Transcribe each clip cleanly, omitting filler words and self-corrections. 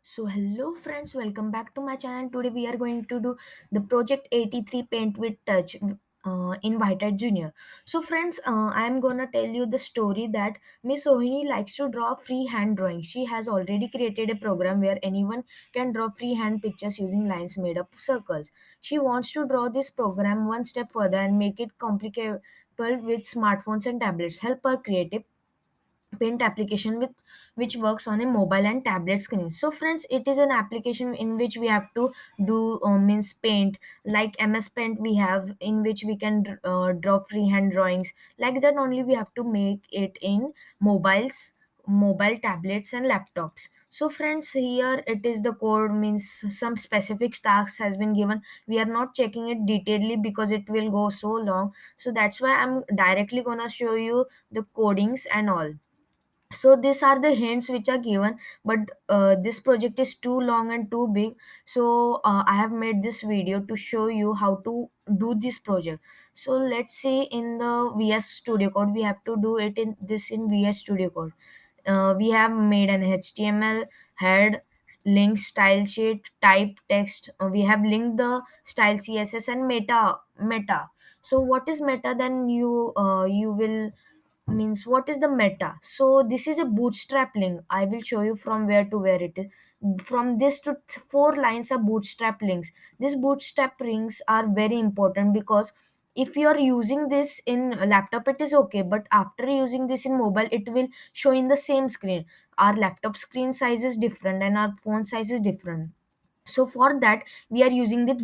So hello friends, welcome back to my channel. Today we are going to do the project 83 paint with touch invited junior. So friends, I am gonna tell you the story that Miss Rohini likes to draw freehand drawings. She has already created a program where anyone can draw freehand pictures using lines made up of circles. She wants to draw this program one step further and make it complicable with smartphones and tablets. Help her create a paint application with which works on a mobile and tablet screen. So friends, it is an application in which we have to do means paint like MS Paint we have, in which we can draw freehand drawings. Like that only we have to make it in mobiles, mobile tablets and laptops. So friends, here it is the code, means some specific tasks has been given. We are not checking it detailedly because it will go so long, so that's why I'm directly gonna show you the codings and all. So these are the hints which are given, but this project is too long and too big, so I have made this video to show you how to do this project. So let's see, in the VS Studio Code we have to do it in VS Studio Code. We have made an HTML head, link, style sheet, type text. We have linked the style CSS and meta. So what is meta? Then you will means what is the meta. So this is a bootstrap link. I will show you from where to where it is. From this to four lines are bootstrap links. These bootstrap links are very important because if you are using this in a laptop it is okay, but after using this in mobile it will show in the same screen. Our laptop screen size is different and our phone size is different, so for that we are using this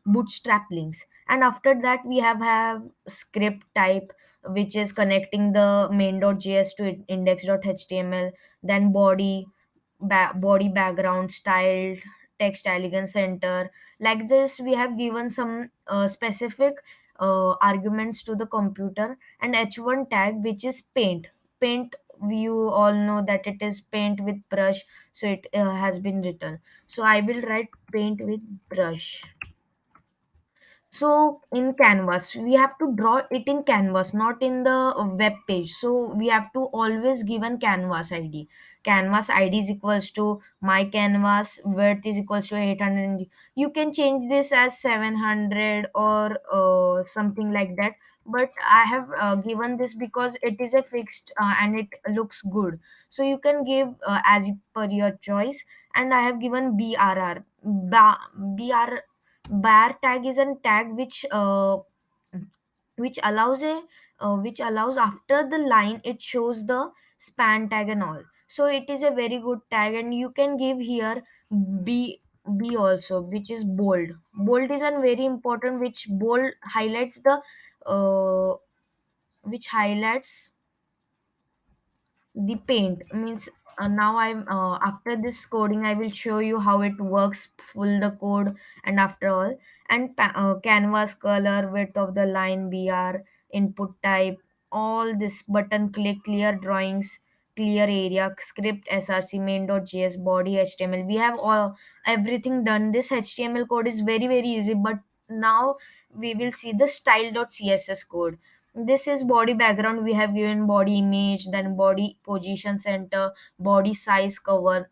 bootstrap links. And after that we have script type, which is connecting the main.js to index.html. Then body background style, text elegance center. Like this we have given some specific arguments to the computer. And h1 tag, which is paint. You all know that it is paint with brush, so it has been written. So I will write paint with brush. So in canvas we have to draw it in canvas, not in the web page. So we have to always given canvas id. Canvas id is equals to my canvas width is equals to 800. You can change this as 700 or something like that, but I have given this because it is a fixed and it looks good. So you can give as per your choice. And I have given brr. Bar tag is a tag which allows after the line it shows the span tag and all. So it is a very good tag. And you can give here b also, which is bold. Bold is a very important, which bold highlights the uh, which highlights the paint. Means now I'm after this coding I will show you how it works full the code. And after all, and canvas color, width of the line, br, input type, all this button click, clear drawings, clear area, script, src, main.js, body, html. We have all everything done. This html code is very easy, but now we will see the style.css code. This is body background. We have given body image, then body position center, body size, cover.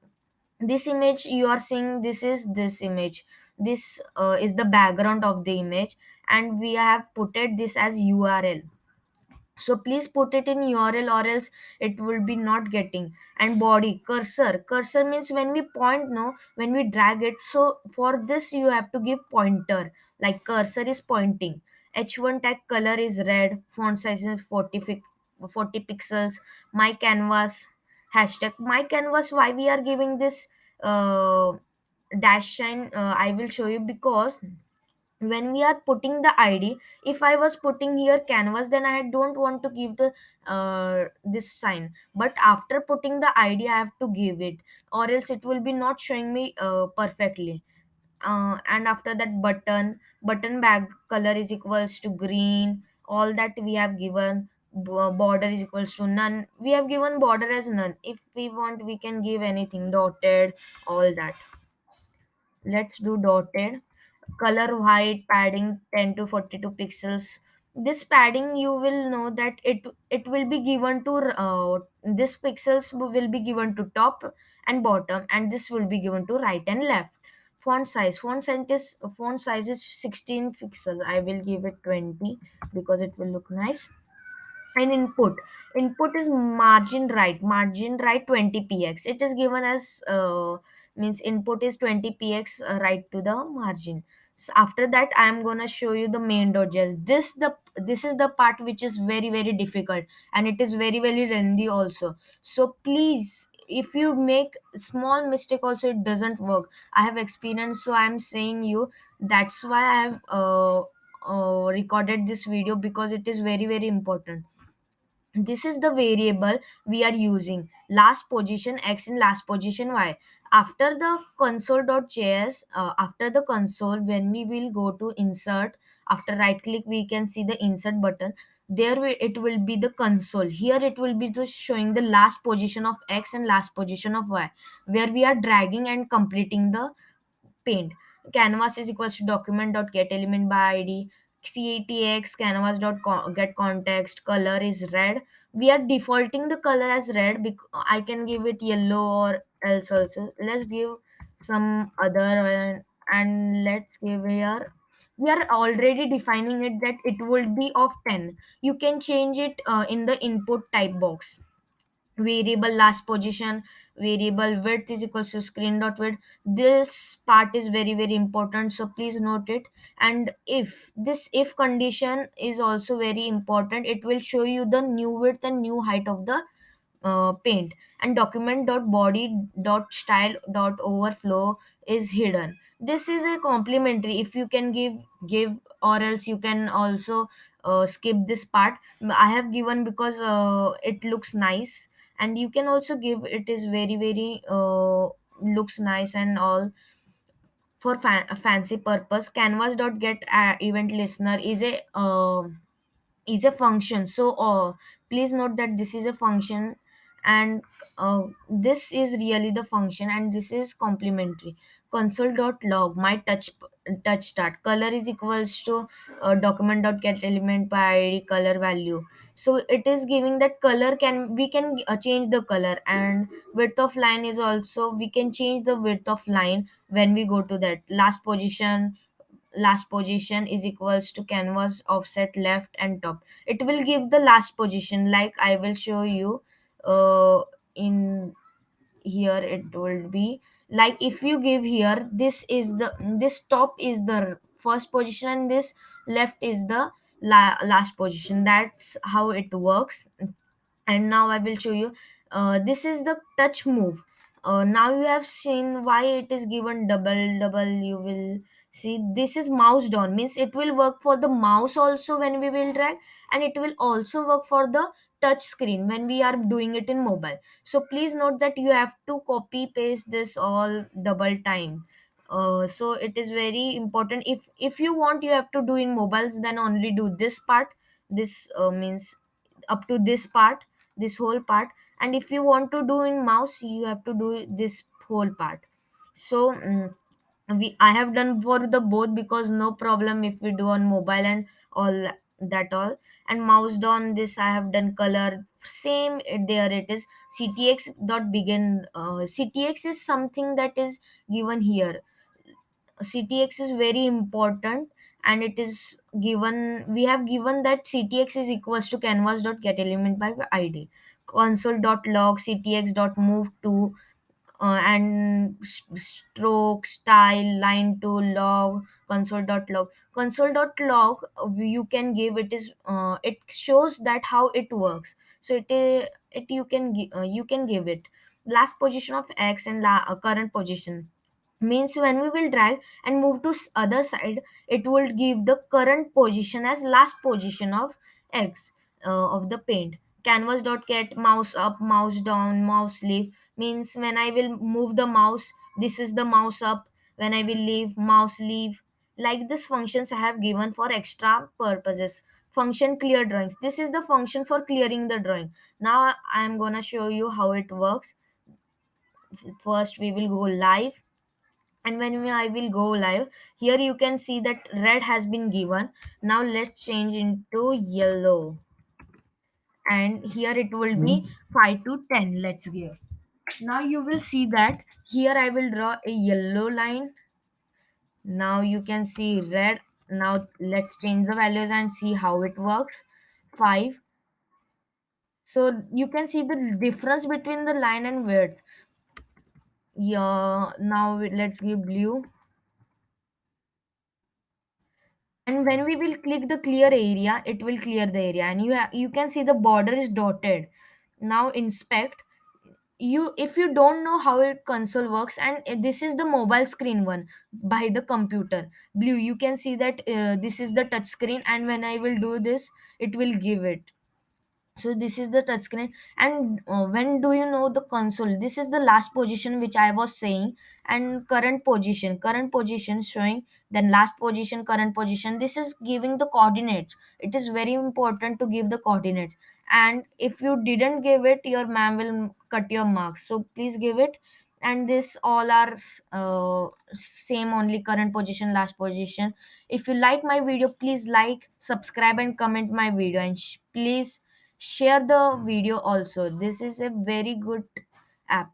This image you are seeing, this is this image. This is the background of the image, and we have put it this as url. So please put it in url or else it will be not getting. And body cursor means when we point, no, when we drag it. So for this you have to give pointer, like cursor is pointing. h1 tag color is red, font size is 40 pixels. My canvas, hashtag my canvas. Why we are giving this uh, dash sign, I will show you. Because when we are putting the id, if I was putting here canvas, then I don't want to give the this sign. But after putting the id I have to give it, or else it will be not showing me perfectly. And after that, button bag color is equals to green. All that we have given. Border is equals to none. We have given border as none. If we want we can give anything, dotted, all that. Let's do dotted. Color white, padding 10 to 42 pixels. This padding, you will know that it will be given to this pixels will be given to top and bottom, and this will be given to right and left. Font size is 16 pixels. I will give it 20 because it will look nice. And input is margin right 20 px. It is given as means input is 20 px, right to the margin. So after that I am going to show you the main.js. This is the part which is very very difficult, and it is very very lengthy also. So please, if you make small mistake also, it doesn't work. I have experience, so I am saying you. That's why I have recorded this video, because it is very very important. This is the variable we are using, last position x and last position y. After the console.js, after the console, when we will go to insert, after right click we can see the insert button. It will be the console. Here it will be just showing the last position of x and last position of y, where we are dragging and completing the paint. Canvas is equals to document dot get element by id. Catx canvas dot get context, color is red. We are defaulting the color as red, because I can give it yellow or else also. Let's give some other and let's give here. We are already defining it that it will be of 10. You can change it in the input type box. Variable last position, variable width is equals to screen dot width. This part is very very important, so please note it. And if condition is also very important, it will show you the new width and new height of the paint. And document dot body dot style dot overflow is hidden. This is a complementary. If you can give, or else you can also skip this part. I have given because it looks nice, and you can also give. It is very very looks nice and all. For a fancy purpose, canvas dot get event listener is a function. So please note that this is a function, and this is really the function, and this is complementary. Console.log my touch start color is equals to document.get element by id color value. So it is giving that color, we can change the color. And width of line is also, we can change the width of line when we go to that last position is equals to canvas offset left and top. It will give the last position, like I will show you in here. It will be like, if you give here, this top is the first position, and this left is the last position. That's how it works. And now I will show you. This is the touch move. Now you have seen why it is given double. You will see this is mouse down, means it will work for the mouse also when we will drag, and it will also work for the touch screen when we are doing it in mobile. So please note that you have to copy paste this all double time. So it is very important. If you want, you have to do in mobiles, then only do this part. This means up to this part, this whole part. And if you want to do in mouse, you have to do this whole part. So we I have done for the both, because no problem if we do on mobile and all that all. And mouse down, this I have done color same. There it is. Ctx dot begin. Ctx is something that is given here. CTX is very important, and it is given, we have given that CTX is equals to canvas dot get element by id. Console dot log CTX dot move to, and stroke style line to log. Console.log you can give. It is it shows that how it works. So it you can give it last position of x and current position. Means when we will drag and move to other side, it will give the current position as last position of x, of the paint. Canvas dot get mouse up mouse down mouse leave, means when I will move the mouse, this is the mouse up. When I will leave, mouse leave. Like this functions I have given for extra purposes. Function clear drawings, this is the function for clearing the drawing. Now I am gonna show you how it works. First we will go live. And when I will go live, here you can see that red has been given. Now let's change into yellow, and here it will be 5 to 10. Let's give. Now you will see that here I will draw a yellow line. Now you can see red. Now let's change the values and see how it works. 5. So you can see the difference between the line and width. Yeah, now let's give blue. And when we will click the clear area, it will clear the area, and you can see the border is dotted. Now inspect. You, if you don't know how it console works, and this is the mobile screen one by the computer, blue, you can see that this is the touch screen, and when I will do this, it will give it. So this is the touchscreen. And when do you know the console, this is the last position which I was saying, and current position showing, then last position, current position, this is giving the coordinates. It is very important to give the coordinates, and if you didn't give it, your ma'am will cut your marks, so please give it. And this all are same, only current position, last position. If you like my video, please like, subscribe and comment my video, and please share the video also. This is a very good app.